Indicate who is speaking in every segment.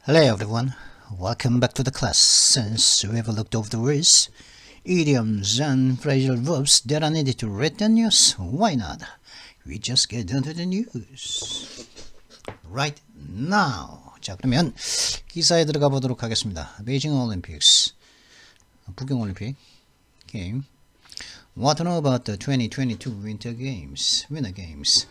Speaker 1: Hello everyone, welcome back to the class. Since we've looked over the words, idioms and phrasal verbs that are needed to read the news, why not? We just get into the news right now. 자, 그러면 기사에 들어가 보도록 하겠습니다. 베이징 올림픽스, 북경 올림픽 게임. What to know about the 2022 Winter Games, Winter Games?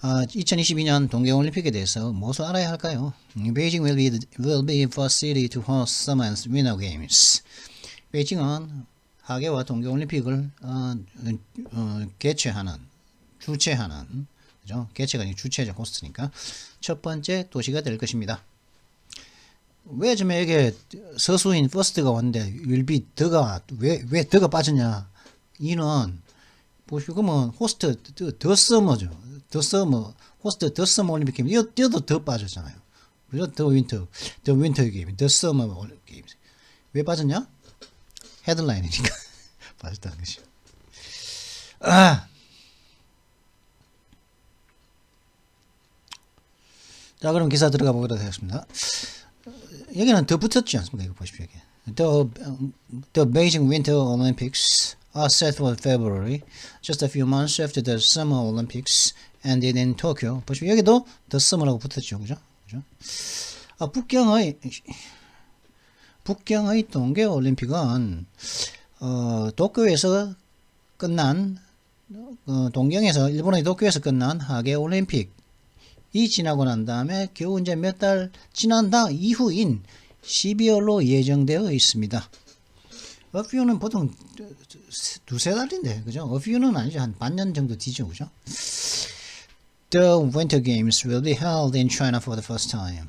Speaker 1: 2022년 동계올림픽에 대해서 무엇을 알아야 할까요? Beijing will be the first city to host Summer and Winter Games. 베이징은 하계와 동계올림픽을 주최하는, 그죠? 개최가 아니고 주최죠, 호스트니까 첫 번째 도시가 될 것입니다. 왜 좀 이게 서수인 first가 왔는데 will be 더가 왜 더가 빠졌냐? 이는 보시면 호스트 더 서머죠. 더 서머 호스트 더 서머 올림픽 게임 이어도 더 빠졌잖아요. 그죠? 더 윈터 게임, 더 서머 올림픽 게임. 왜 빠졌냐? 헤드라인이니까 빠졌다는 것이죠. 자, 그럼 기사 들어가 보도록 하겠습니다. 여기는 더 붙었지 않습니까? 이거 보십시오. The Beijing Winter Olympics are set for February, just a few months after the Summer Olympics ended in Tokyo. 보시면 여기도 The Summer라고 붙었죠, 그죠? 북경의 동계 올림픽은 도쿄에서 끝난 동경에서 일본의 도쿄에서 끝난 하계 올림픽이 지나고 난 다음에 겨우 이제 몇 달 지난 이후인 12월로 예정되어 있습니다. A few는 보통 두세 달인데, 그죠? A few는 아니죠. 한 반년 정도 뒤죠, 그죠? The Winter Games will be held in China for the first time.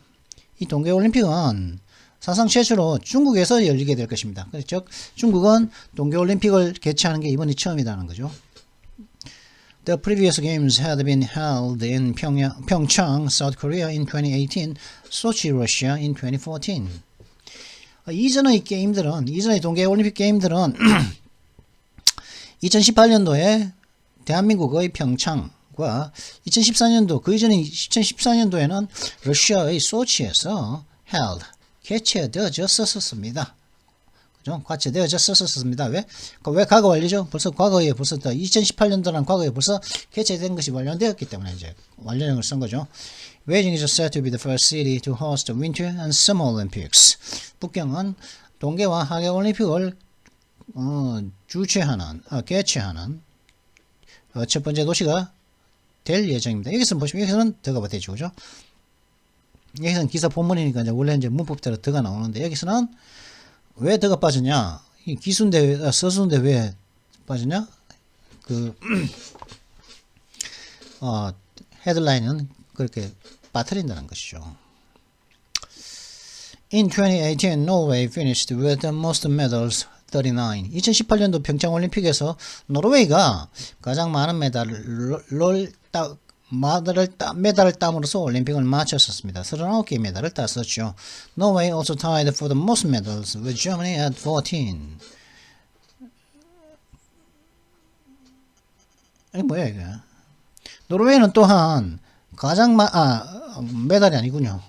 Speaker 1: 이 동계올림픽은 사상 최초로 중국에서 열리게 될 것입니다. 즉, 중국은 동계올림픽을 개최하는 게 이번이 처음이라는 거죠. The previous games had been held in Pyeongchang, South Korea in 2018, Sochi, Russia in 2014. 이전의 동계올림픽 게임들은 2018년도에 대한민국의 평창과 2014년도, 그 이전에 2014년도에는 러시아의 소치에서 개최되어졌었습니다. 그죠? 개최되어졌었습니다. 왜 과거 완료죠? 벌써 2018년도라는 과거에 벌써 개최된 것이 완료되었기 때문에 이제 완료형을 쓴 거죠. Beijing is said to be the first city to host the Winter and Summer Olympics. 북경은 동계와 하계 올림픽을 개최하는 첫 번째 도시가 될 예정입니다. 여기서 보시면 여기서는 더가 되죠, 그죠? 여기서는 기사 본문이니까 원래 이제 문법대로 더가 나오는데 여기서는 왜 더가 빠졌냐? 이 서수인데 왜 빠졌냐? 헤드라인은 그렇게 빠뜨린다는 것이죠. In 2018, Norway finished with the most medals, 39. 2018년도 평창올림픽에서 노르웨이가 가장 많은 메달을 땀으로써 올림픽을 마쳤었습니다. 39개의 메달을 땄었죠. Norway also tied for the most medals with Germany at 14. 이게 뭐야 이게? 노르웨이는 또한 가장 메달이 아니군요.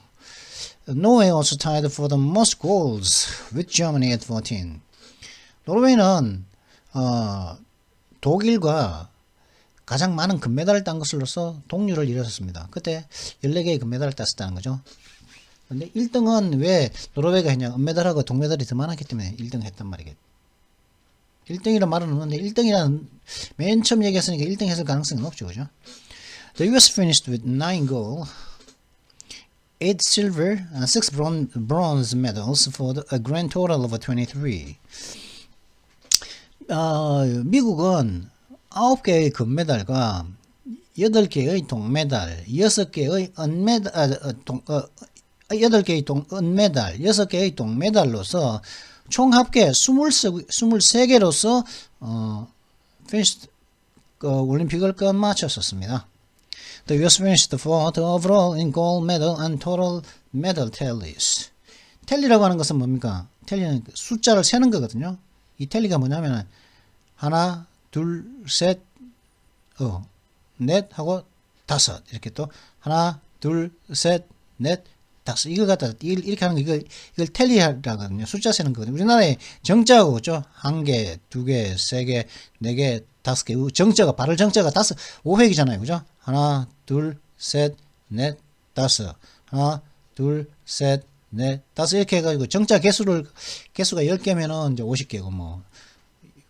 Speaker 1: Norway also tied for the most goals with Germany at 14. 노르웨이는 독일과 가장 많은 금메달을 딴 것으로서 동률을 이뤘습니다. 그때 14개의 금메달을 땄었다는 거죠. 근데 1등은 왜 노르웨이가 했냐? 은메달하고 동메달이 더 많았기 때문에 1등 했단 말이겠죠. 1등이란 말은 없는데 1등이란 맨 처음 얘기했으니까 1등 했을 가능성이 높죠, 그죠? The US finished with 9 gold, 8 silver, and 6 bronze medals for a grand total of 23. 미국은 9개의 금메달과 8개의 동메달, 6개의 은메달, 6개의 동메달로서 총 합계 23개로서 finished 올림픽을 끝마쳤었습니다. The US finished fourth overall in gold medal and total medal tallies. 텔리라고 하는 것은 뭡니까? 텔리는 숫자를 세는 거거든요. 이 텔리가 뭐냐면 하나, 둘, 셋, 넷 하고 다섯 이렇게 또 하나, 둘, 셋, 넷, 다스 이걸 갖다 이렇게 하는 거 이걸 텔리하거든요. 숫자 세는 거거든요. 우리나라에 정자하고 그죠? 1개, 2개, 3개, 4개, 5개 정자가 발을 정자가 5획이잖아요. 그죠? 하나, 둘, 셋, 넷, 다섯. 하나, 둘, 셋, 넷, 다섯 이렇게 해가지고 정자 개수가 10개면은 이제 50개고 뭐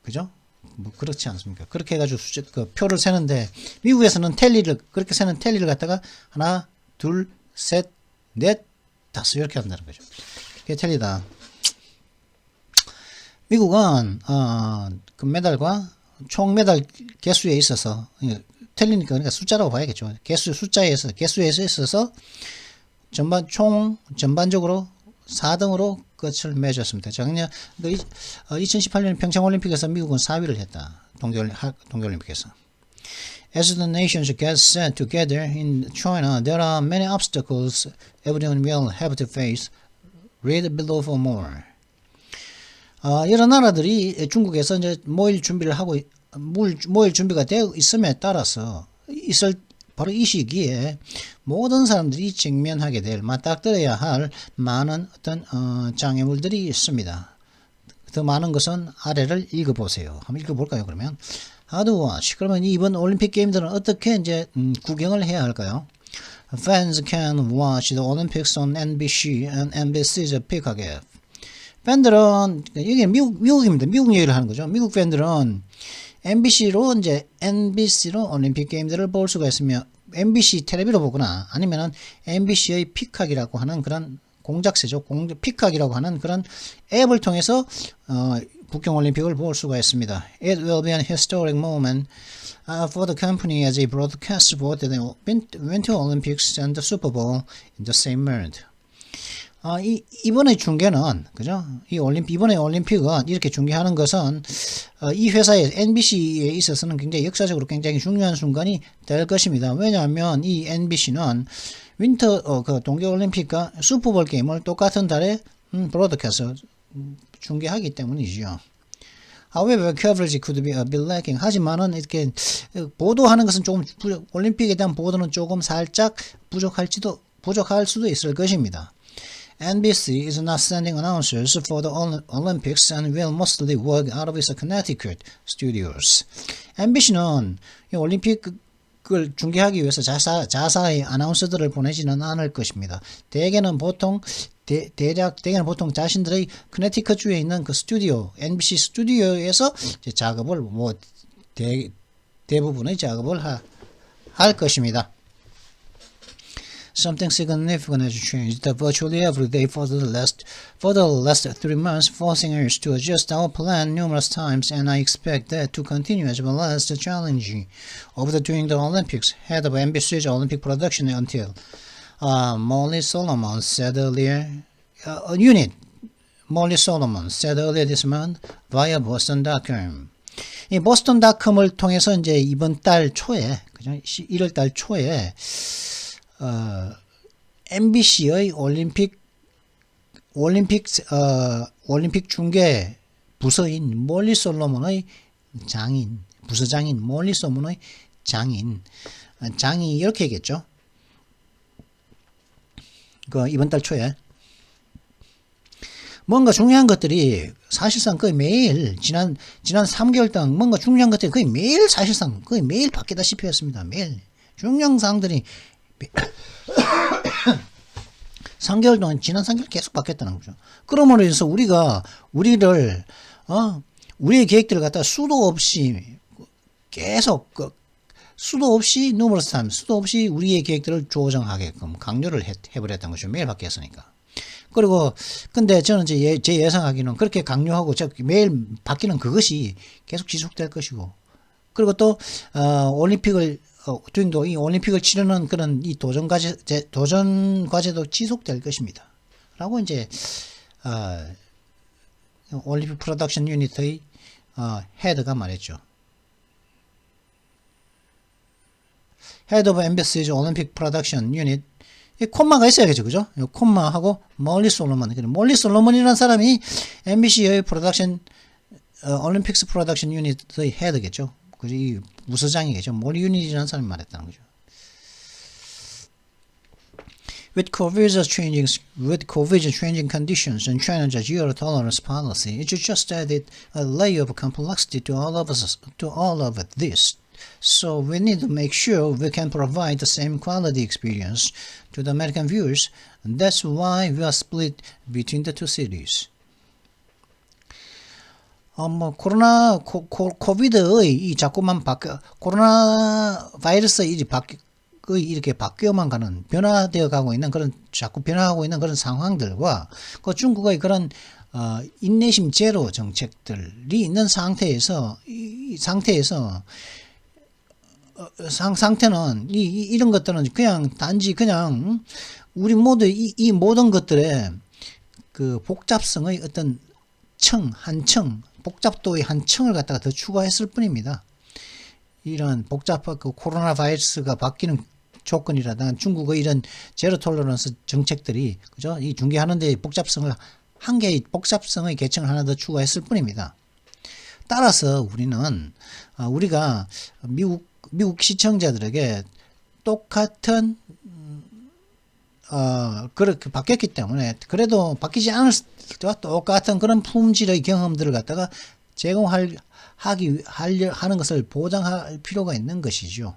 Speaker 1: 그죠? 뭐 그렇지 않습니까? 그렇게 해가지고 그 표를 세는데 미국에서는 그렇게 세는 텔리를 갖다가 하나, 둘, 셋, 넷, 다섯 이렇게 한다는 거죠. 그게 텔리다. 미국은 그 메달과 총 메달 개수에 있어서 텔리니까 그러니까 숫자라고 봐야겠죠. 개수에 있어서 전반적으로 4등으로 끝을 맺었습니다. 작년 2018년 평창올림픽에서 미국은 4위를 했다. 동계올림픽에서. As the nations get set together in China, there are many obstacles everyone will have to face. Read below for more. 여러 나라들이 중국에서 이제 모일 준비가 되어 있음에 따라서 바로 이 시기에 모든 사람들이 직면하게 될 맞닥뜨려야 할 많은 어떤 장애물들이 있습니다. 더 많은 것은 아래를 읽어보세요. 한번 읽어볼까요? 그러면 How to watch? 그러면 이번 올림픽 게임들은 어떻게 이제 구경을 해야 할까요? Fans can watch the Olympics on NBC and NBC's Peacock. 팬들은 이게 미국입니다. 미국 얘기를 하는 거죠. 미국 팬들은 NBC로 올림픽 게임들을 볼 수가 있으며 MBC 텔레비로 보거나 아니면은 MBC의 피카이라고 하는 그런 공작새죠. 피카이라고 하는 그런 앱을 통해서 북경 올림픽을 볼 수가 있습니다. It will be an historic moment for the company as it broadcasts both the Winter Olympics and the Super Bowl in the same month. 이번에 중계는, 그죠? 이번에 올림픽은 이렇게 중계하는 것은, 이 회사의 NBC에 있어서는 굉장히 역사적으로 굉장히 중요한 순간이 될 것입니다. 왜냐하면 이 NBC는 그 동계올림픽과 슈퍼볼 게임을 똑같은 달에, 브로드캐스트, 중계하기 때문이지요. However, coverage could be a bit lacking. 하지만은 이렇게 보도하는 것은 조금 올림픽에 대한 보도는 조금 살짝 부족할 수도 있을 것입니다. NBC is not sending announcers for the Olympics and will mostly work out of its Connecticut studios. MBC는 올림픽을 중계하기 위해서 자사의 아나운서들을 보내지는 않을 것입니다. 대개는 보통 자신들의 커네티컷 주에 있는 그 스튜디오, NBC 스튜디오에서 작업을 대부분의 작업을 할 것입니다. Something significant has changed virtually every day for the last 3 months, forcing us to adjust our plan numerous times, and I expect that to continue as well as the challenge of during the Olympics. Head of NBC's Olympic production until Molly Solomon said earlier this month via Boston.com. 이 Boston.com을 통해서 이제 이번 달 초에, 그죠? 1월 달 초에 MBC의 올림픽 중계 부서인 몰리 솔로몬의 부서장인 몰리 솔로몬의 장이 이렇게 얘기했죠. 그 이번 달 초에 뭔가 중요한 것들이 사실상 거의 매일 지난 3개월 동안 뭔가 중요한 것들이 거의 매일 바뀌다시피 했습니다. 매일 중요한 사항들이 3개월 동안 지난 3개월 계속 바뀌었다는 거죠. 그러므로 해서 우리의 계획들을 갖다가 수도 없이 numerous times, 수도 없이 우리의 계획들을 조정하게끔 강요를 해버렸던 거죠. 매일 바뀌었으니까. 그리고 근데 저는 제 예상하기는 그렇게 강요하고 매일 바뀌는 그것이 계속 지속될 것이고, 그리고 또 이 올림픽을 치르는 그런 이 도전 과제도 지속될 것입니다. 라고 이제 올림픽 프로덕션 유닛의 헤드가 말했죠. Head of NBC's Olympic Production Unit. 이 콤마가 있어야겠죠, 그죠? 이 콤마하고 몰리 솔로몬이라는 사람이 NBC의 올림픽스 프로덕션 유닛의 헤드겠죠. 이 부서장이겠죠. 몰리 유닛이라는 사람이 말했다는 거죠. with COVID changing conditions and China's zero tolerance policy, it just added a layer of complexity to all of this. So we need to make sure we can provide the same quality experience to the American viewers. And that's why we are split between the two cities. 코비드의 이 자꾸만 코로나 바이러스의 이렇게 바뀌어만 가는, 변화되어 가고 있는 그런, 자꾸 변화하고 있는 그런 상황들과 그 중국의 그런 인내심 제로 정책들이 있는 상태에서, 상태는 이런 것들은 단지 우리 모두 이 모든 것들의 그 복잡성의 어떤 복잡도의 한 층을 갖다가 더 추가했을 뿐입니다. 이런 복잡한 그 코로나 바이러스가 바뀌는 조건이라든가 중국의 이런 제로 톨러런스 정책들이, 그죠? 이 중개하는 데 한 개의 복잡성의 계층을 하나 더 추가했을 뿐입니다. 따라서 우리가 미국 시청자들에게 똑같은 그렇게 바뀌었기 때문에, 그래도 바뀌지 않을 때와 똑같은 그런 품질의 경험들을 갖다가 제공하는 것을 보장할 필요가 있는 것이죠.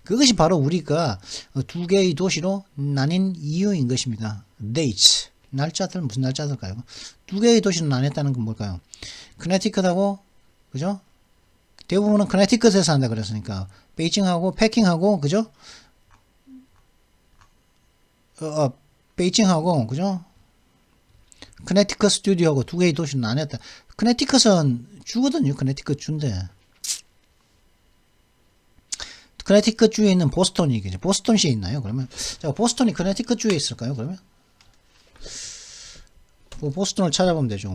Speaker 1: 그것이 바로 우리가 두 개의 도시로 나뉜 이유인 것입니다. dates, 날짜들, 무슨 날짜들까요? 두 개의 도시로 나눴다는 건 뭘까요? 커네티컷하고, 그죠? 대부분은 커네티컷에서 한다 그랬으니까 베이징하고 패킹하고, 그죠? 베이징하고, 그죠? 커네티컷 스튜디오하고 두 개의 도시로 나눴다. 커네티컷은 주거든요. 커네티컷 주인데. 커네티컷 주에 있는 보스턴이, 보스턴시에 있나요? 그러면 자, 보스턴이 커네티컷 주에 있을까요? 그러면 보스턴을 찾아보면 되죠.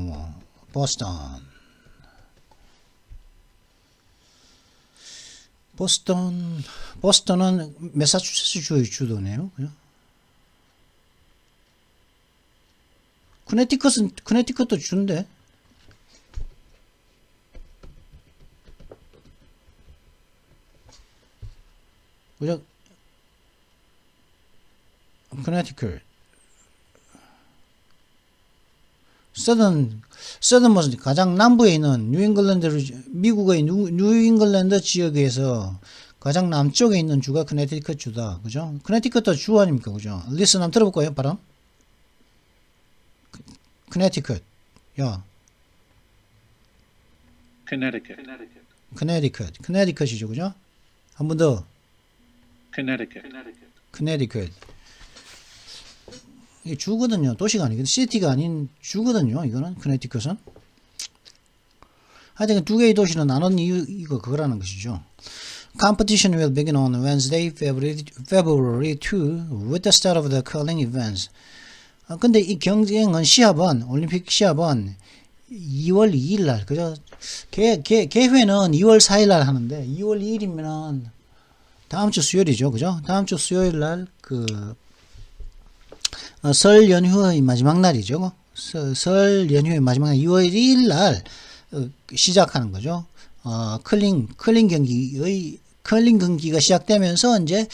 Speaker 1: 보스턴은 매사추세츠 주의 주도네요. 그죠? 커네티컷도 주인데. 그죠? 커네티컷. 서든머스 가장 남부에 있는 미국의 뉴잉글랜드 지역에서 가장 남쪽에 있는 주가 커네티컷 주다. 그죠? 커네티컷도 주 아닙니까? 그죠? 리슨 한번 들어볼까요? 바람? 커네티컷. 야. 커네티컷이죠. 그죠? 한 번 더. 커네티컷. 이게 주거든요. 도시가 아니거든. 시티가 아닌 주거든요. 이거는 커네티컷은. 하여튼 두 개의 도시는 나눈 이유, 그거라는 것이죠. Competition will begin on Wednesday, February 2 with the start of the curling events. 근데 이 경쟁은 올림픽 시합은 2월 2일 날, 그죠? 개회는 2월 4일 날 하는데, 2월 2일이면은 다음 주 수요일이죠. 그죠? 다음 주 수요일 날, 설 연휴의 마지막 날이죠. 설 연휴의 마지막 날, 2월 1일 날, 시작하는 거죠. 컬링 경기가 시작되면서 이제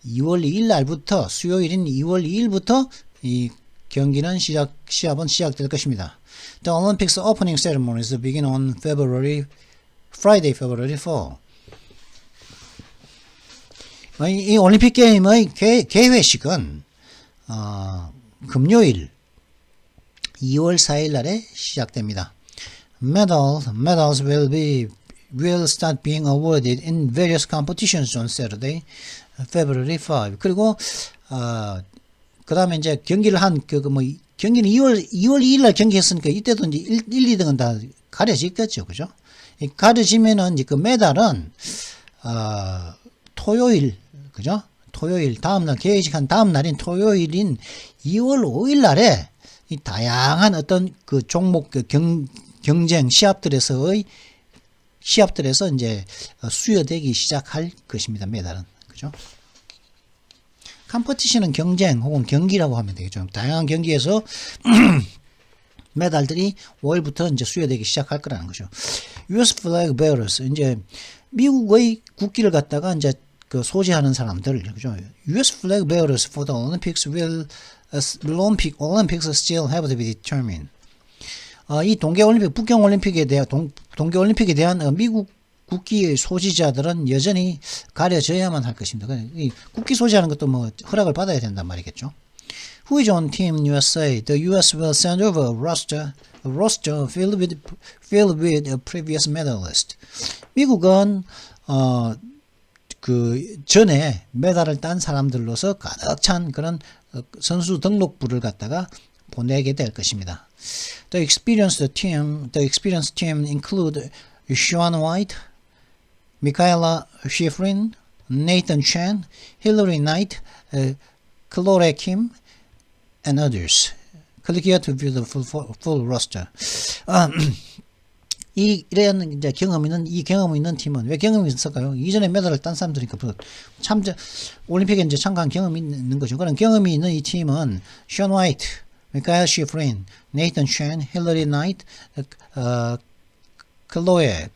Speaker 1: 2월 2일 날부터, 수요일인 2월 2일부터 이 경기는 시합은 시작될 것입니다. The Olympics opening ceremonies begin on Friday, February 4. 이 올림픽 게임의 개회식은 금요일 2월 4일 날에 시작됩니다. Medals will start being awarded in various competitions on Saturday, February 5. 그리고 그 다음에 이제 경기를 경기는 2월 2일 날 경기했으니까 이때도 이제 1, 2등은 다 가려지겠죠. 그죠? 가려지면은 이제 그 메달은 토요일, 그죠? 토요일, 다음날, 개회식한 다음날인 토요일인 2월 5일 날에 이 다양한 어떤 그 종목 경쟁 시합들에서 이제 수여되기 시작할 것입니다. 메달은. 그죠? 컴퍼티션은 경쟁 혹은 경기라고 하면 되겠죠. 다양한 경기에서 메달들이 5일부터 이제 수여되기 시작할 거라는 거죠. US flag bearers, 이제 미국의 국기를 갖다가 이제 그 소지하는 사람들, 그죠? U.S. flag bearers for the Olympics Olympics still have to be determined. 이 동계올림픽, 북경올림픽에 대한 동계올림픽에 대한 미국 국기 소지자들은 여전히 가려져야만 할 것입니다. 이 국기 소지하는 것도 뭐 허락을 받아야 된단 말이겠죠. Who is on Team USA? The U.S. will send over a roster filled with a previous medalist. 미국은 그 전에 메달을 딴 사람들로서 가득 찬 그런 선수 등록부를 갖다가 보내게 될 것입니다. The experienced team include Shaun White, Michaela Schifrin, Nathan Chen, Hillary Knight, Chloe Kim, and others. Click here to view the full roster. 이런 이제 이 경험 있는 팀은 왜 경험이 있을까요? 이전에 메달을 딴 사람들이니까 올림픽에 이제 참가한 경험이 있는 거죠. 그런 경험이 있는 이 팀은 션 화이트, 미카엘 시프린, 네이턴 챈, 힐러리 나이트, 클로에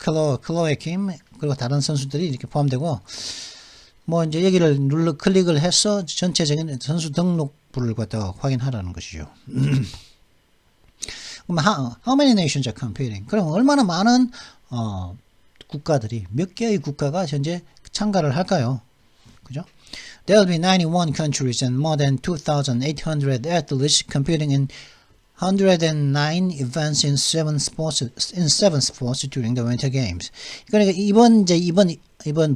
Speaker 1: 킴, 그리고 다른 선수들이 이렇게 포함되고, 뭐 이제 여기를 클릭을 해서 전체적인 선수 등록부를 갖다가 확인하라는 것이죠. 그럼 how many nations are competing? 그럼 얼마나 많은 국가들이, 몇 개의 국가가 현재 참가를 할까요? 그죠? There will be 91 countries and more than 2,800 athletes competing in 109 events in 7 sports during the Winter Games. 그러니까 이번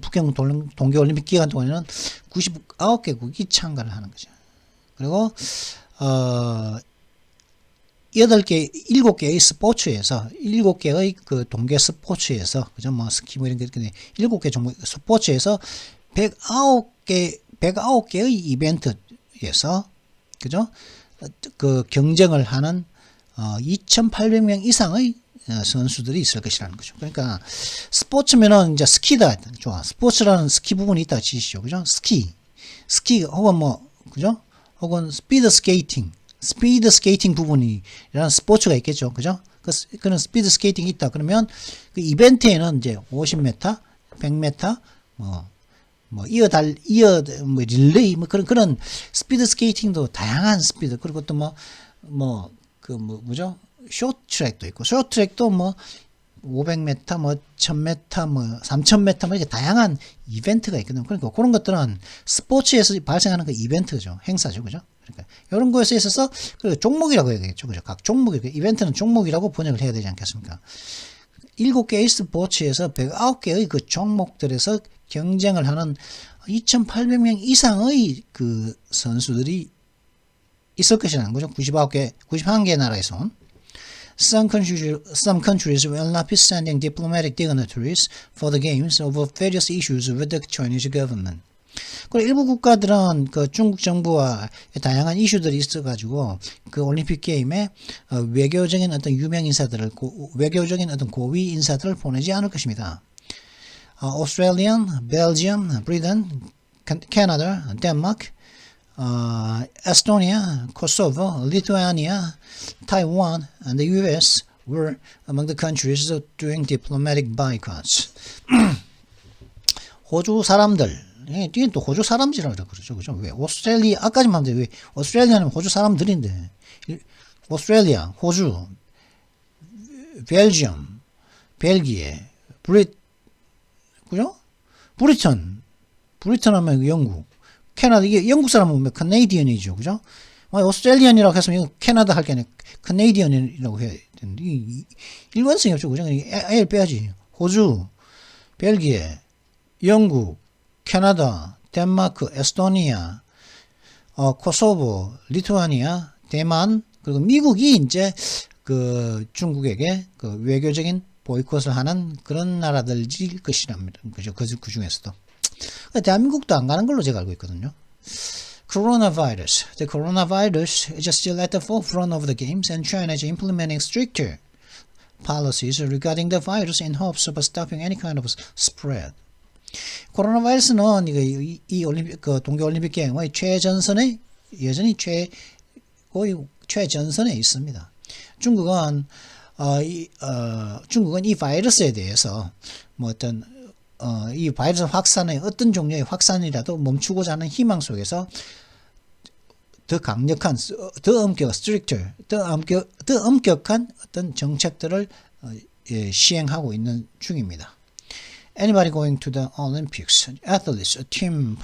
Speaker 1: 북경 동계올림픽 기간 동안에는 99개국이 참가를 하는 거죠. 그리고 7개의 스포츠에서 7개의 그 동계 스포츠에서 그죠? 뭐 스키 뭐 이런 게 7개 종목 스포츠에서 109개의 이벤트에서 그죠? 그 경쟁을 하는 2,800명 이상의 선수들이 있을 것이라는 거죠. 그러니까 스포츠면은 이제 스키다. 좋아. 스포츠라는 스키 부분이 있다 치시죠. 그죠? 스키 혹은 뭐 그죠? 혹은 스피드 스케이팅 부분이라는 스포츠가 있겠죠. 그죠? 그런 스피드 스케이팅이 있다. 그러면 그 이벤트에는 이제 50m, 100m, 릴레이, 그런 스피드 스케이팅도 다양한 스피드, 그리고 또 쇼트트랙도 있고, 쇼트트랙도 500m, 1000m, 3000m, 이렇게 다양한 이벤트가 있거든요. 그러니까 그런 것들은 스포츠에서 발생하는 그 이벤트죠. 행사죠. 그죠? 그러니까 이런 것에 있어서 그 종목이라고 해야 되겠죠. 그죠? 각 종목이, 이벤트는 종목이라고 번역을 해야 되지 않겠습니까? 7개의 스포츠에서 109개의 그 종목들에서 경쟁을 하는 2,800명 이상의 그 선수들이 있을 것이라는 거죠. 91개 나라에서 온. Some countries will not be sending diplomatic dignitaries for the games over various issues with the Chinese government. 그리고 일부 국가들은 그 중국 정부와 다양한 이슈들이 있어가지고 그 올림픽 게임에 외교적인 어떤 유명 인사들을 외교적인 어떤 고위 인사들을 보내지 않을 것입니다. Australia, Belgium, Britain, Canada, Denmark, Estonia, Kosovo, Lithuania, Taiwan, and the U.S. were among the countries doing diplomatic boycotts. 호주 사람들, 뒤에 또 호주 사람들이라고 그러죠, 그죠? 왜 오스트레일리아 아까지만 하면 왜 오스트레일리아는 호주 사람들인데, 오스트레일리아, 호주, 벨지엄, 벨기에, 그죠? 브리튼 하면 영국, 캐나다, 이게 영국 사람은 캐네디언이죠, 그죠? 오스트레일리언이라고 했으면 캐나다 할 게 아니라 캐네디언이라고 해야 되는데, 일관성이 없죠, 그죠? A를 빼야지. 호주, 벨기에, 영국, 캐나다, 덴마크, 에스토니아, 코소보, 리투아니아, 대만, 그리고 미국이 이제 그 중국에게 그 외교적인 보이콧을 하는 그런 나라들일 것이랍니다. 그죠? 그 중에서도. 대한민국도 안 가는 걸로 제가 알고 있거든요. Coronavirus. The coronavirus is still at the forefront of the games, and China is implementing stricter policies regarding the virus in hopes of stopping any kind of spread. 코로나 바이러스는 이 올림픽, 그 동계올림픽 게임의 최전선에, 여전히 최전선에 있습니다. 중국은 이 바이러스에 대해서 뭐 어떤 이 바이러스 확산의 어떤 종류의 확산이라도 멈추고자 하는 희망 속에서 더 강력한, 더 stricter, 더 엄격한 어떤 정책들을 시행하고 있는 중입니다. Anybody going to the Olympics, athletes, team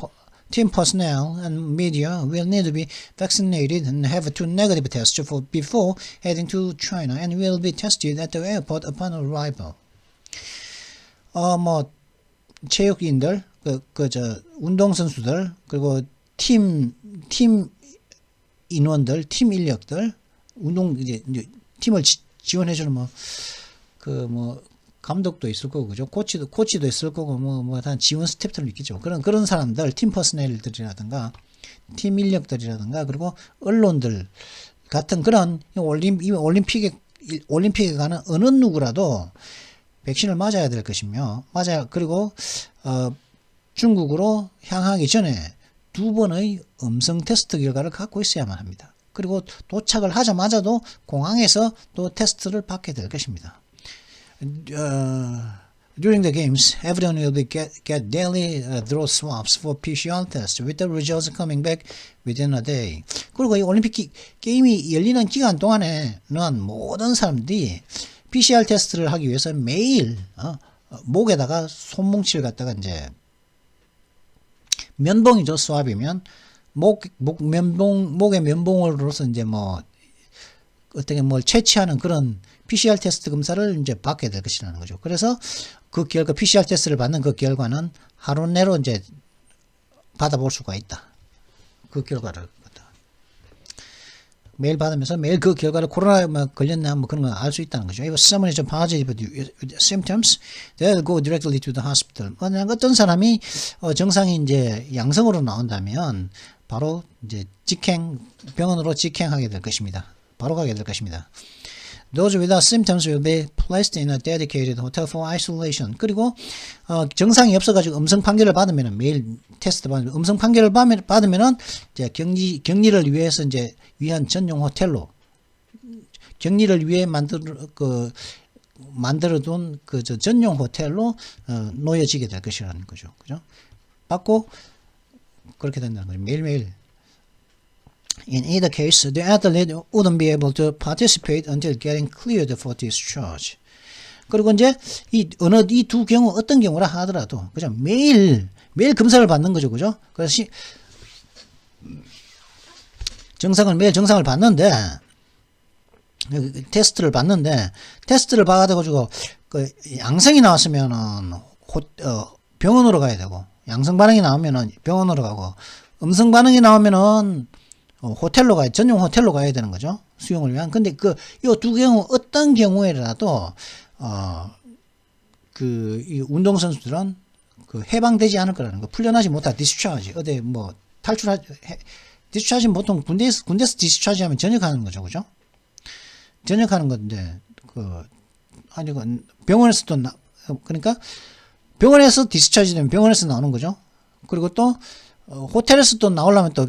Speaker 1: personnel, and media will need to be vaccinated and have 2 negative tests before heading to China and will be tested at the airport upon arrival. 체육인들, 운동선수들, 그리고 팀 인원들, 팀 인력들, 팀을 지원해주는 감독도 있을 거고, 그죠? 코치도 있을 거고, 다 지원 스태프들도 있겠죠. 그런 사람들, 팀 퍼스널들이라든가, 팀 인력들이라든가, 그리고 언론들 같은 그런 올림픽에 가는 어느 누구라도 백신을 맞아야 될 것이며, 그리고, 중국으로 향하기 전에 2번의 음성 테스트 결과를 갖고 있어야만 합니다. 그리고 도착을 하자마자도 공항에서 또 테스트를 받게 될 것입니다. During the games, everyone will get daily throat swabs for PCR tests, with the results coming back within a day. 그리고 이 올림픽 게임이 열리는 기간 동안에는 모든 사람들이 PCR 테스트를 하기 위해서 매일 목에다가 손뭉치를 갖다가 이제 면봉이죠. 수압이면 목의 면봉으로서 이제 어떻게 뭘 채취하는 그런 PCR 테스트 검사를 이제 받게 될 것이라는 거죠. 그래서 그 결과 PCR 테스트를 받는 그 결과는 하루 내로 이제 받아볼 수가 있다. 그 결과를 매일 받으면서 매일 그 결과를 코로나에 걸렸나 그런 거 알 수 있다는 거죠. If someone is positive with symptoms, they'll go directly to the hospital. 만약 어떤 사람이 증상이 이제 양성으로 나온다면 바로 이제 병원으로 직행하게 될 것입니다. 바로 가게 될 것입니다. Those without symptoms will be placed in a dedicated hotel for isolation. 그리고 증상이 없어가지고 음성 판결을 받으면 매일 테스트 받으면 음성 판결을 받으면은 이제 격리를 위해서 이제 위한 전용 호텔로 격리를 위해 만들어둔 전용 호텔로 놓여지게 될 것이라는 거죠. 그죠? 받고 그렇게 된다는 거죠. 매일매일. In either case, the athlete wouldn't be able to participate until getting cleared for discharge. 그리고 이제 이 두 경우 어떤 경우라 하더라도 그죠? 매일 검사를 받는 거죠. 그죠? 그래서 매일 증상을 받는데 테스트를 받아가지고 양성이 나왔으면은 병원으로 가야 되고 양성 반응이 나오면은 병원으로 가고 음성 반응이 나오면은 전용 호텔로 가야 되는 거죠. 수용을 위한. 근데 이 두 경우 어떤 경우에라도 이 운동선수들은 해방되지 않을 거라는 거. 풀려나지 못한 디스차지. 어디 디스차지는 보통 군대에서 디스차지 하면 전역하는 거죠. 그죠? 전역하는 건데, 병원에서도, 그러니까, 병원에서 디스차지 되면 병원에서 나오는 거죠. 그리고 또, 호텔에서 또 나오려면 또,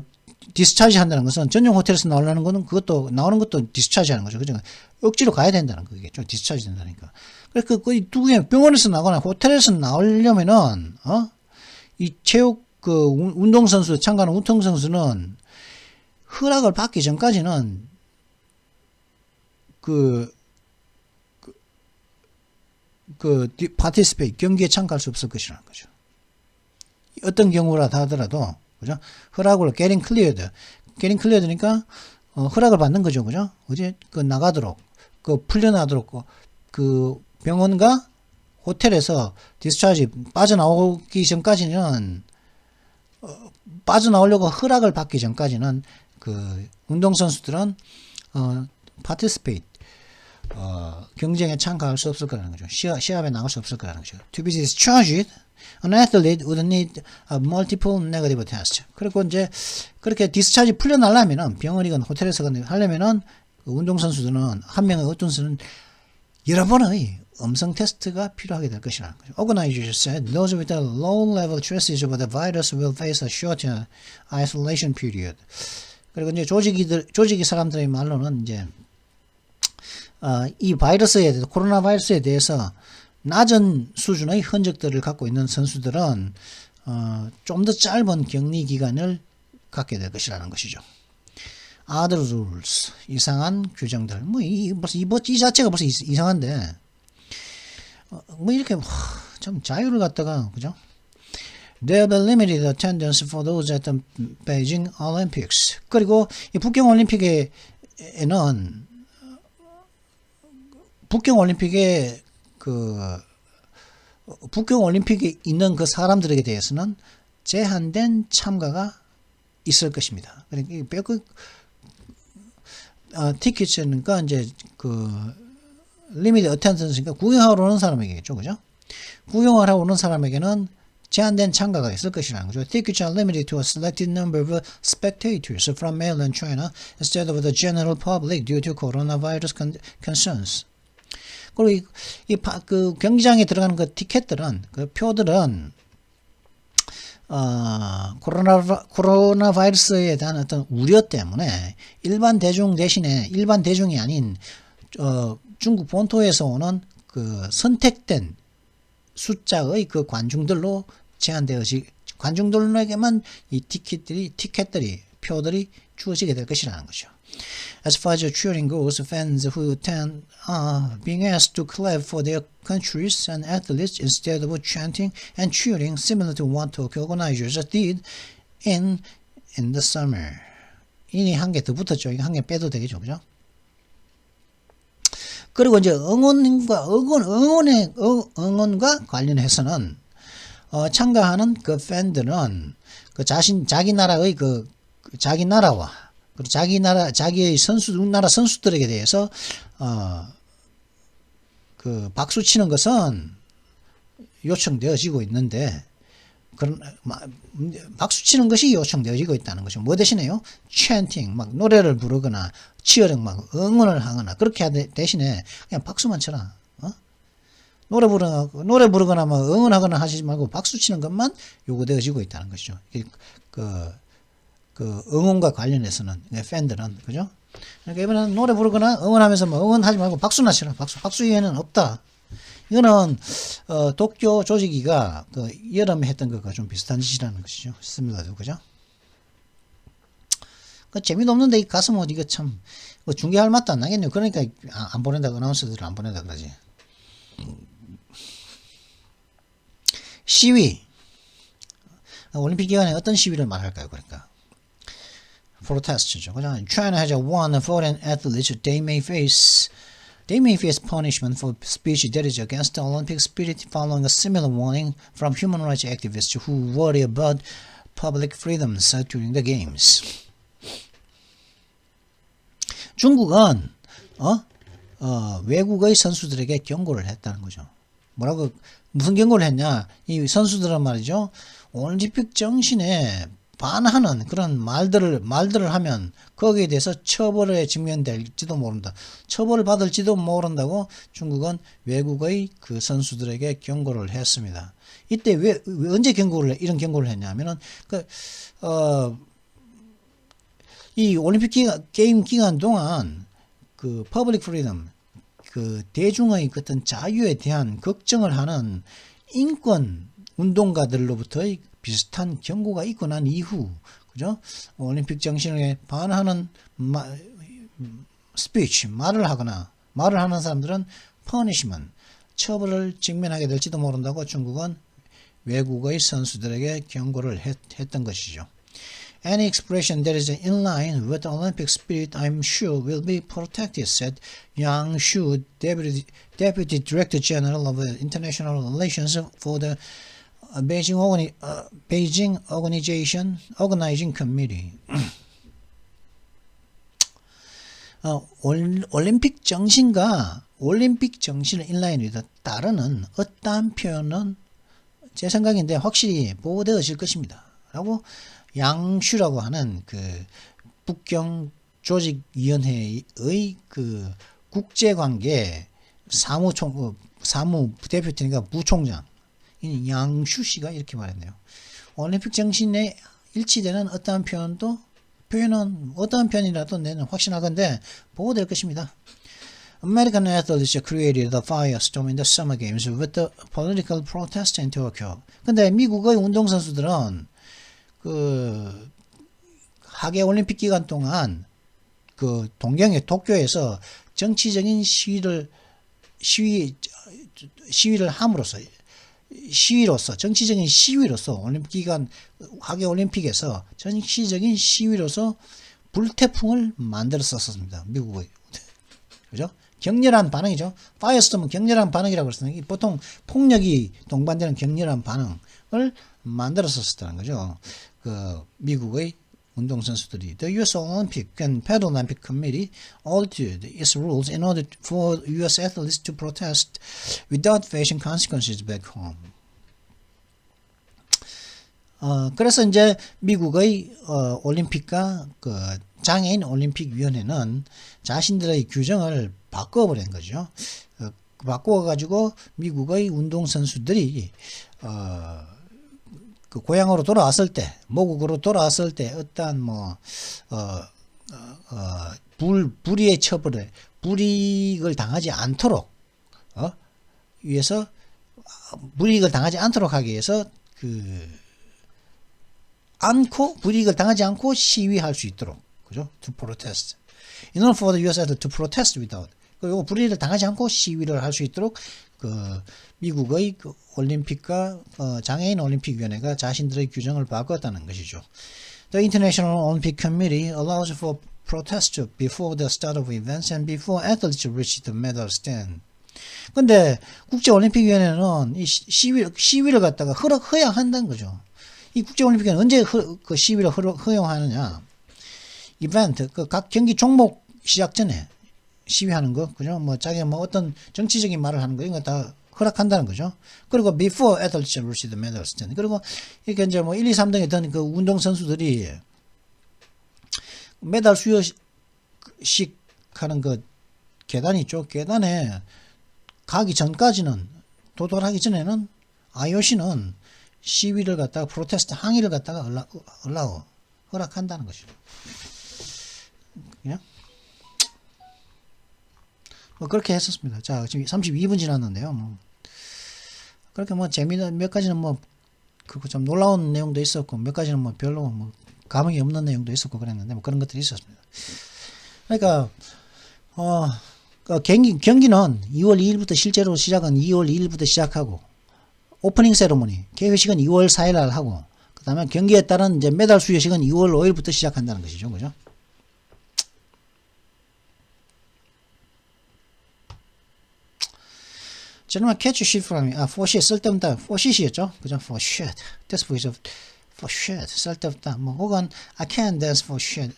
Speaker 1: 디스차지 한다는 것은, 전용 호텔에서 나오려는 거는 나오는 것도 디스차지 하는 거죠. 그죠? 억지로 가야 된다는 거겠죠. 디스차지 된다니까. 그래서 두 개, 병원에서 나거나 호텔에서 나오려면은, 이 운동선수, 참가하는 운동선수는 허락을 받기 전까지는 participate, 경기에 참가할 수 없을 것이라는 거죠. 어떤 경우라 하더라도, 그죠? 허락을 getting cleared니까, 허락을 받는 거죠. 그죠? 나가도록, 풀려나도록, 병원과 호텔에서 디스차지 빠져나오기 전까지는, 빠져나오려고 허락을 받기 전까지는, 운동선수들은, participate, 경쟁에 참가할 수 없을 거라는 거죠. 시합에 나갈 수 없을 거라는 거죠. To be discharged, an athlete would need a multiple negative test. 그리고 이제 그렇게 디스차지 풀려나려면은 병원이건 호텔에서 하려면은 운동선수들은 한 명의 어떤 선수는 여러 번의 음성 테스트가 필요하게 될 것이라는 거죠. Organizers said those with a low level traces of the virus will face a shorter isolation period. 그리고 이제 조직이 사람들의 말로는 이제 이 바이러스에 대해서 코로나 바이러스에 대해서 낮은 수준의 흔적들을 갖고 있는 선수들은 좀 더 짧은 격리 기간을 갖게 될 것이라는 것이죠. Other rules, 이상한 규정들. 이 자체가 벌써 이상한데, 이렇게 참 자유를 갖다가, 그죠? There will be limited attendance for those at the Beijing Olympics. 그리고 이 북경 올림픽에 있는 그 사람들에게 대해서는 제한된 참가가 있을 것입니다. 그러니까 티켓이니까 이제 리미트 어텐던스니까 구경하러 오는 사람에게죠, 그죠? 구경하러 오는 사람에게는 제한된 참가가 있을 것이라는 거죠. Tickets are limited to a selected number of spectators from mainland China instead of the general public due to coronavirus concerns. 그리고 그 경기장에 들어가는 그 티켓들은, 그 표들은 코로나 바이러스에 대한 어떤 우려 때문에 일반 대중 대신에 일반 대중이 아닌 중국 본토에서 오는 그 선택된 숫자의 그 관중들로 관중들에게만 이 티켓들이 표들이 주어지게 될 것이라는 거죠. As far as cheering goes, fans who attend are being asked to clap for their countries and athletes instead of chanting and cheering, similar to what Tokyo organizers did in the summer. 이니 한 개 더 붙었죠. 이거 한 개 빼도 되겠죠, 그죠? 그리고 이제 응원과 관련해서는 참가하는 그 팬들은 그 자기 나라의 자기 나라와 그리고 자기의 나라 선수들에게 대해서 그 박수 치는 것은 요청되어지고 있는데 그런 박수 치는 것이 요청되어지고 있다는 거죠. 뭐 대신에요? chanting 막 노래를 부르거나 치어링 막 응원을 하거나 그렇게 대신에 그냥 박수만 쳐라. 노래 부르거나 막 응원하거나 하시지 말고 박수 치는 것만 요구되어지고 있다는 것이죠. 그 응원과 관련해서는 팬들은 그죠? 그러니까 이번에는 노래 부르거나 응원하면서 뭐 응원하지 말고 박수나 치라. 박수 이외에는 없다. 이거는 도쿄 조직위가 그 여름에 했던 것과 좀 비슷한 짓이라는 것이죠. 스밀러도 그죠? 그 재미도 없는데 가서 뭐 이거 참 중계할 맛도 안 나겠네요. 그러니까 안 보낸다 아나운서들을 안 보낸다 그러지. 시위. 올림픽 기간에 어떤 시위를 말할까요? 그러니까 protest죠. 그죠? China has one foreign athletes they may face punishment for speech that is against the Olympic spirit following a similar warning from human rights activists who worry about public freedoms during the games. 중국은 외국의 선수들에게 경고를 했다는 거죠. 무슨 경고를 했냐? 이 선수들은 말이죠. 올림픽 정신에 반하는 그런 말들을 하면 거기에 대해서 처벌에 직면될지도 모른다. 처벌을 받을지도 모른다고 중국은 외국의 그 선수들에게 경고를 했습니다. 이때 언제 이런 경고를 했냐면은 이 올림픽 게임 기간 동안 그 퍼블릭 프리덤 그 대중의 어떤 자유에 대한 걱정을 하는 인권 운동가들로부터의 비슷한 경고가 있고 난 이후, 그죠? 올림픽 정신에 반하는 스피치, 말을 하는 사람들은 퍼니시먼트, 처벌을 직면하게 될지도 모른다고 중국은 외국의 선수들에게 경고를 했던 것이죠. Any expression that is in line with the Olympic spirit, I'm sure, will be protected, said Yang Shu, Deputy Director General of International Relations for the Beijing Organizing Committee. 올림픽 정신을 인라인으로 따르는 어떠한 표현은 제 생각인데 확실히 보호되어질 것입니다. 라고 양슈라고 하는 그 북경 조직위원회의 그 국제관계 사무 대표팀과 부총장 양슈 씨가 이렇게 말했네요. 올림픽 정신에 일치되는 어떠한 표현은 어떠한 편이라도 내는 확신하건대 보호될 것입니다. American athletes created the firestorm in the Summer Games with the political protest in Tokyo. 근데 미국의 운동선수들은 그 하계 올림픽 기간 동안 그 동경의 도쿄에서 정치적인 시위를 함으로써 정치적인 시위로서 올림픽 기간 하계 올림픽에서 정치적인 시위로서 불태풍을 만들었었습니다. 미국의. 그죠? 격렬한 반응이죠. 파이어스톰은 격렬한 반응이라고 했습니다. 보통 폭력이 동반되는 격렬한 반응을 만들었었다는 거죠. 그 미국의 운동선수들이 The U.S. Olympic and Paralympic Committee altered its rules in order for U.S. athletes to protest without facing consequences back home. 그래서 이제 미국의 올림픽과 그 장애인 올림픽 위원회는 자신들의 규정을 바꿔버린 거죠. 바꿔가지고 미국의 운동선수들이 그 고향으로 돌아왔을 때, 모국으로 돌아왔을 때 어떠한 불이의 처벌에 불이익을 당하지 않도록 위해서 불이익을 당하지 않도록 하기 위해서 불이익을 당하지 않고 시위할 수 있도록, 그죠? To protest. In order for the U.S. to protest without. 그리고 불이익을 당하지 않고 시위를 할 수 있도록 그 미국의 그 올림픽과 장애인 올림픽 위원회가 자신들의 규정을 바꿨다는 것이죠. The International Olympic Committee allows for protest before the start of events and before athletes reach the medal stand. 근데 국제 올림픽 위원회는 이 시위를 갖다가 허용한다는 거죠. 이 국제 올림픽은 언제 그 시위를 허용하느냐? 이벤트, 그 각 경기 종목 시작 전에 시위하는 거, 그죠? 자기 어떤 정치적인 말을 하는 거, 이거 다 허락한다는 거죠. 그리고 before athletes reach the medal stand. 그리고 이렇게 이제 1, 2, 3등에 든 그 운동선수들이 메달 수여식 하는 그 계단이 있죠. 계단에 가기 전까지는, 도달하기 전에는 IOC는 시위를 갖다가 프로테스트 항의를 갖다가 허락한다는 것이죠. 그냥 그렇게 했었습니다. 자, 지금 32분 지났는데요. 그렇게 재미난 몇 가지는 그거 좀 놀라운 내용도 있었고, 몇 가지는 별로 감흥이 없는 내용도 있었고 그랬는데 그런 것들이 있었습니다. 그러니까 경기는 2월 2일부터 실제로 시작은 2월 2일부터 시작하고, 오프닝 세레모니 개회식은 2월 4일 날 하고, 그 다음에 경기에 따른 이제 메달 수여식은 2월 5일부터 시작한다는 것이죠. 그죠? Gentlemen, catch your shit from me. for shit, 쓸데없다. for shit이었죠? 그죠? for shit. That's for shit. 쓸데없다. 혹은 I can't dance for shit.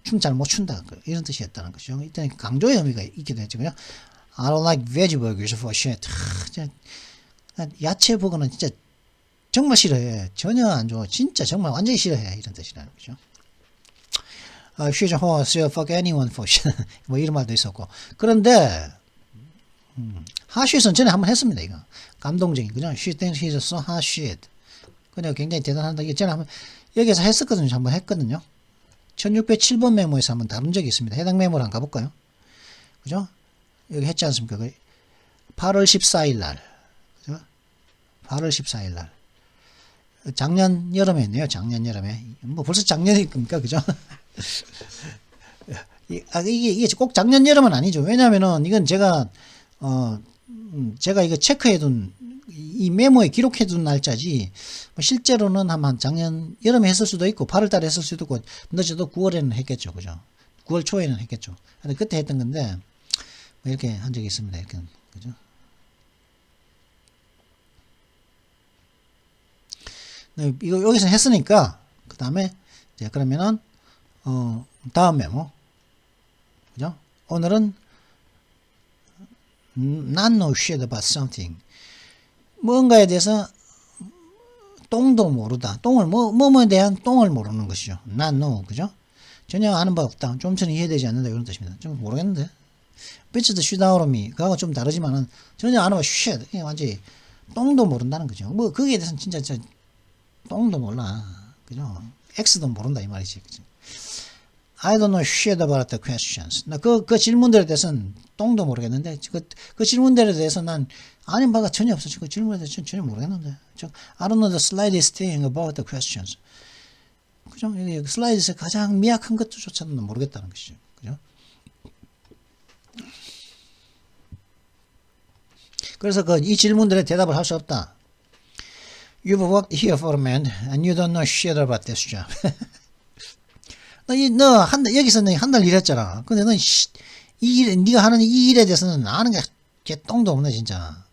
Speaker 1: 춤 잘 못 춘다. 이런 뜻이었다는 것이죠. 일단 강조의 의미가 있게 되죠. 그죠? I don't like veggie burgers for shit. 야채 버거는 진짜 정말 싫어해. 전혀 안 좋아. 진짜 정말 완전히 싫어해. 이런 뜻이라는 거죠. She's a horse, fuck anyone for shit. 이런 말도 있었고. 그런데 하쉿은 전에 한번 했습니다. 이거 감동적인, 그죠? She thinks he's so hot shit. 그냥 굉장히 대단하다. 이게 전에 한번 여기서 했었거든요. 한번 했거든요. 1607번 메모에서 한번 다룬 적이 있습니다. 해당 메모를 한번 가볼까요? 그죠? 여기 했지 않습니까? 8월 14일 날, 그죠? 8월 14일 날. 작년 여름에 했네요. 작년 여름에. 벌써 작년일 겁니까? 그죠? 이게 꼭 작년 여름은 아니죠. 왜냐면은 이건 제가 이거 체크해둔, 이 메모에 기록해둔 날짜지, 실제로는 한 작년 여름에 했을 수도 있고, 8월 달에 했을 수도 있고, 늦어도 9월에는 했겠죠. 그죠? 9월 초에는 했겠죠. 근데 그때 했던 건데, 이렇게 한 적이 있습니다. 이렇게, 그죠? 이거 여기서 했으니까, 그 다음에, 이제 그러면은, 다음 메모. 그죠? 오늘은, not know shit about something. 뭔가에 대해서 똥도 모르다. 똥을 뭐뭐에 대한 똥을 모르는 것이죠. not know. 그죠? 전혀 아는 바 없다. 좀 전에 이해되지 않는다. 이런 뜻입니다. 좀 모르겠는데. bitches shit out of me. 그하고 좀 다르지만은 전혀 아는 바 shit. 완전히 똥도 모른다는 거죠. 거기에 대해서는 진짜 똥도 몰라. 그죠? X도 모른다 이 말이지. 그죠? I don't know shit about the questions. 나 그 질문들에 대해서는 똥도 모르겠는데, 그 질문들에 대해서 난 아는 바가 전혀 없어. 그 질문에 대해서 전혀 모르겠는데. I don't know the slightest thing about the questions. 그죠? 여기 슬라이드에서 가장 미약한 것조차도 모르겠다는 것이죠. 그죠? 그래서 이 질문들에 대답을 할 수 없다. You've worked here for a man and you don't know shit about this job. 여기서 한 달 일했잖아. 근데 네가 하는 이 일에 대해서는 아는 게 개똥도 없네, 진짜.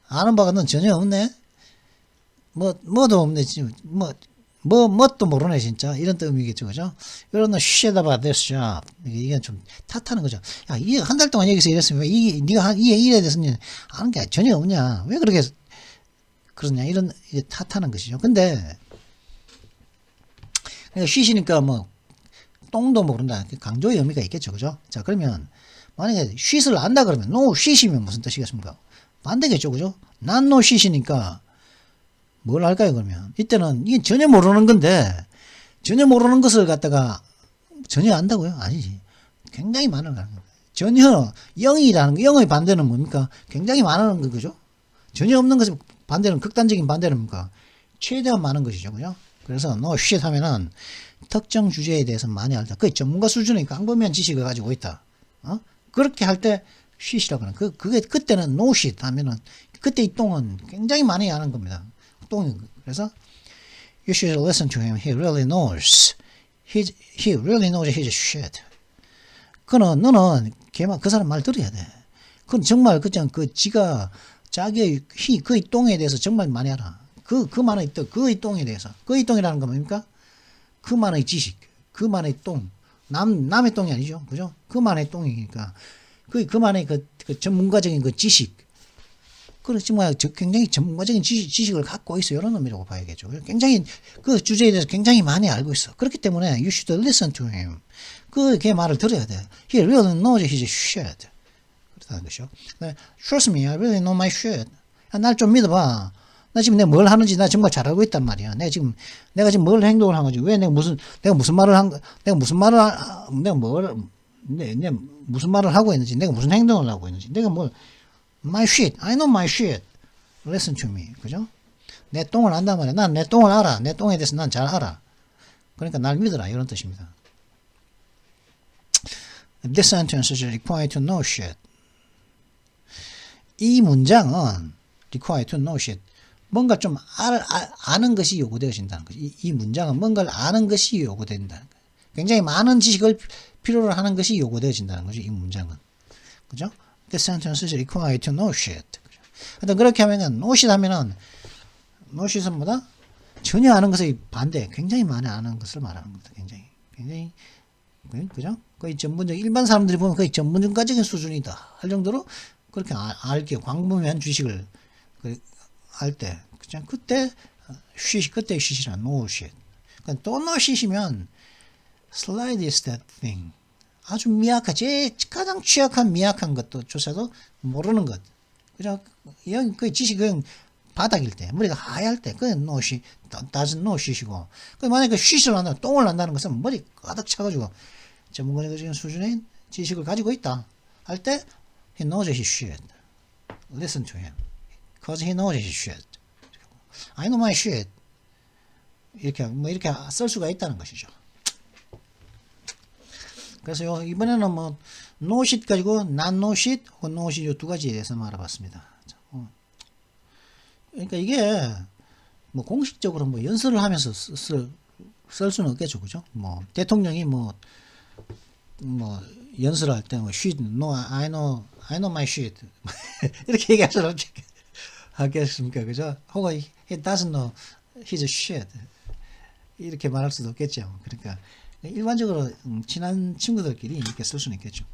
Speaker 1: 아는 바가 넌 전혀 없네? 뭐도 없네, 지금. 뭣도 모르네, 진짜. 이런 뜻이겠죠, 그죠? 이런 shit about this job. 이게 좀 탓하는 거죠. 야, 이게 한 달 동안 여기서 일했으면 네가 한 이 일에 대해서는 아는 게 전혀 없냐? 왜 그렇게 그러냐? 이런 탓하는 것이죠. 근데 쉬시니까 똥도 모른다. 강조의 의미가 있겠죠, 그죠? 자, 그러면 만약에 쉿을 안다 그러면 no shit이면 무슨 뜻이겠습니까? 반대겠죠, 그죠? 난 no shit이니까 뭘 할까요, 그러면? 이때는 이게 전혀 모르는 건데, 전혀 모르는 것을 갖다가 전혀 안다고요? 아니지. 굉장히 많은 거예요. 전혀, 0이라는 거, 0의 반대는 뭡니까? 굉장히 많은 거, 그죠? 전혀 없는 것의 반대는, 극단적인 반대는 뭡니까? 최대한 많은 것이죠, 그죠? 그래서 no shit 하면은 특정 주제에 대해서 많이 알다. 그 전문가 수준의 광범위한 지식을 가지고 있다. 그렇게 할 때 shit이라고 하는, 그때는 no shit 하면은, 그때 이 똥은 굉장히 많이 아는 겁니다. 그래서 you should listen to him. He really knows. He really knows his shit. 너는 그 사람 말 들어야 돼. 그건 정말 지가 자기의 그의 똥에 대해서 정말 많이 알아. 그만의 그의 똥에 대해서. 그의 똥이라는 건 뭡니까? 그만의 지식, 그만의 똥. 남의 똥이 아니죠, 그죠? 그만의 똥이니까 그만의 그 전문가적인 그 지식. 그렇지 굉장히 전문가적인 지식을 갖고 있어. 이런 의미라고 봐야겠죠. 굉장히 그 주제에 대해서 굉장히 많이 알고 있어. 그렇기 때문에 you should listen to him. 걔 말을 들어야 돼. He really knows his shit. 그렇다는 것이죠. Trust me, I really know my shit. 날 좀 믿어봐. 나 지금 내가 뭘 하는지 나 정말 잘 알고 있단 말이야. 내가 지금 뭘 행동을 한 거지. 왜 내가 무슨 말을 하고 있는지, 내가 무슨 행동을 하고 있는지, 내가 my shit, I know my shit. Listen to me. 그죠? 내 똥을 안단 말이야. 난 내 똥을 알아. 내 똥에 대해서 난 잘 알아. 그러니까 날 믿어라. 이런 뜻입니다. This sentence is required to know shit. 이 문장은 required to know shit. 뭔가 좀 아는 것이 요구되어진다는 거죠. 이 문장은 뭔가를 아는 것이 요구된다는 거예요. 굉장히 많은 지식을 필요로 하는 것이 요구되어진다는 거죠. 이 문장은. 그죠? This sentence is required to know shit. 하여튼 그렇게 하면은 know shit 하면은 know shit은 뭐다? 전혀 아는 것의 반대, 굉장히 많이 아는 것을 말하는 겁니다. 굉장히 그죠? 거의 전문적 일반 사람들이 보면 거의 전문가적인 수준이다 할 정도로 그렇게 알게 광범위한 지식을 할 때, 그죠? 그때 shit이란 know shit. 그러니까 또 know shit이면 slightest thing. 아주 미약한, 가장 취약한 미약한 것조차도 모르는 것. 그죠? 그 지식은 바닥일 때, 머리가 하얄 때, 그건 no shit, doesn't know shit이고. 만약에 shit을 한다면, 똥을 한다는 것은 머리 가득 차가지고, 전문가적인 수준의 지식을 가지고 있다. 할 때, he knows his shit. Listen to him. Cause he knows his shit. I know my shit. 이렇게 쓸 수가 있다는 것이죠. 그래서 이번에는 no shit 가지고 not no shit 혹은 no shit 이 두 가지에 대해서 알아봤습니다. 그러니까 이게 공식적으로 연설을 하면서 쓸 수는 없겠죠, 그죠? 대통령이 연설할 때 shit, no, I know my shit 이렇게 얘기할 수는 없겠습니까, 그죠? 혹은 he doesn't know his shit 이렇게 말할 수도 없겠죠. 그러니까 일반적으로 친한 친구들끼리 이렇게 쓸 수는 있겠죠.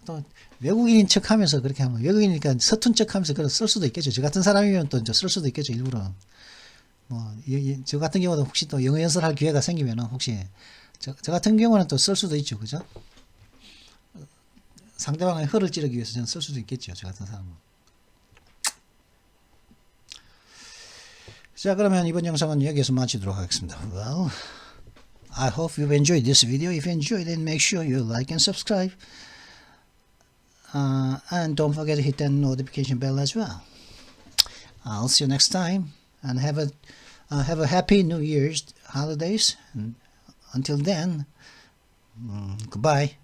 Speaker 1: 또 외국인인 척하면서 그렇게 하면 외국인이니까 서툰 척하면서 그걸 쓸 수도 있겠죠. 저 같은 사람이면 또 쓸 수도 있겠죠. 일부러 저 같은 경우도 혹시 또 영어 연설할 기회가 생기면 혹시 저 같은 경우는 또 쓸 수도 있죠, 그죠? 상대방의 허를 찌르기 위해서 저는 쓸 수도 있겠죠. 저 같은 사람은. 자, 그러면 이번 영상은 여기서 마치도록 하겠습니다. Well, I hope you've enjoyed this video. If you enjoyed it, make sure you like and subscribe. And don't forget to hit that notification bell as well. I'll see you next time, and have a happy New Year's holidays. And until then, goodbye.